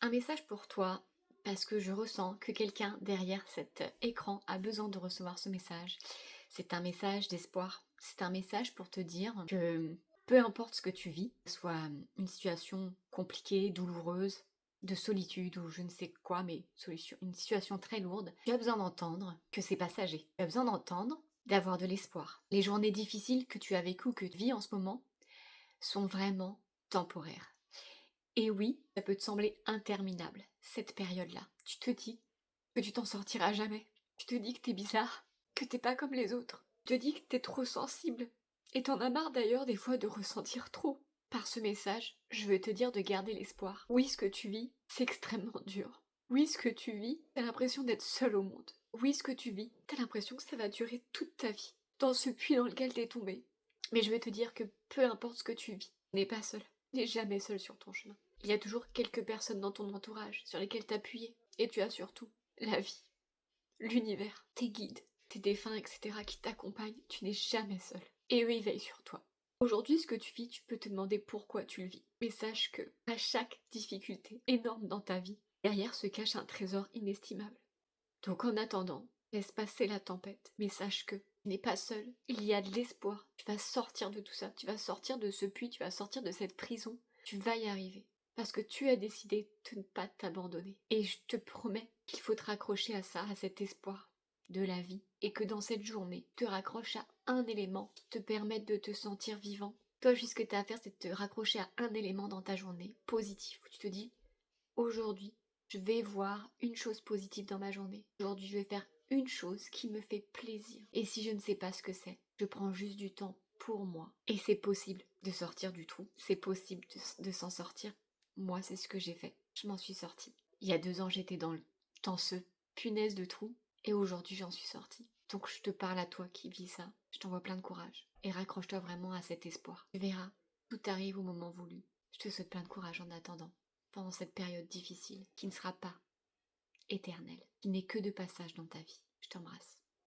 Un message pour toi, parce que je ressens que quelqu'un derrière cet écran a besoin de recevoir ce message. C'est un message d'espoir. C'est un message pour te dire que peu importe ce que tu vis, que ce soit une situation compliquée, douloureuse, de solitude ou je ne sais quoi, mais une situation très lourde, tu as besoin d'entendre que c'est passager. Tu as besoin d'entendre, d'avoir de l'espoir. Les journées difficiles que tu as vécues, que tu vis en ce moment, sont vraiment temporaires. Et oui, ça peut te sembler interminable, cette période-là. Tu te dis que tu t'en sortiras jamais. Tu te dis que t'es bizarre, que t'es pas comme les autres. Tu te dis que t'es trop sensible. Et t'en as marre d'ailleurs des fois de ressentir trop. Par ce message, je veux te dire de garder l'espoir. Oui, ce que tu vis, c'est extrêmement dur. Oui, ce que tu vis, t'as l'impression d'être seul au monde. Oui, ce que tu vis, t'as l'impression que ça va durer toute ta vie. Dans ce puits dans lequel t'es tombé. Mais je veux te dire que peu importe ce que tu vis, tu n'es pas seul. Tu n'es jamais seul sur ton chemin. Il y a toujours quelques personnes dans ton entourage sur lesquelles t'appuyer. Et tu as surtout la vie, l'univers, tes guides, tes défunts, etc. qui t'accompagnent. Tu n'es jamais seul. Et eux, ils veillent sur toi. Aujourd'hui, ce que tu vis, tu peux te demander pourquoi tu le vis. Mais sache que, à chaque difficulté énorme dans ta vie, derrière se cache un trésor inestimable. Donc en attendant, laisse passer la tempête, mais sache que tu n'es pas seul. Il y a de l'espoir. Tu vas sortir de tout ça. Tu vas sortir de ce puits, tu vas sortir de cette prison. Tu vas y arriver. Parce que tu as décidé de ne pas t'abandonner. Et je te promets qu'il faut te raccrocher à ça, à cet espoir de la vie. Et que dans cette journée, te raccroches à un élément qui te permette de te sentir vivant. Toi, juste ce que tu as à faire, c'est de te raccrocher à un élément dans ta journée positif, où tu te dis, aujourd'hui, je vais voir une chose positive dans ma journée. Aujourd'hui, je vais faire une chose qui me fait plaisir. Et si je ne sais pas ce que c'est, je prends juste du temps pour moi. Et c'est possible de sortir du trou. C'est possible de s'en sortir. Moi, c'est ce que j'ai fait. Je m'en suis sortie. Il y a 2 ans, j'étais dans ce punaise de trou. Et aujourd'hui, j'en suis sortie. Donc, je te parle à toi qui vis ça. Je t'envoie plein de courage. Et raccroche-toi vraiment à cet espoir. Tu verras, tout arrive au moment voulu. Je te souhaite plein de courage en attendant pendant cette période difficile, qui ne sera pas éternelle, qui n'est que de passage dans ta vie. Je t'embrasse.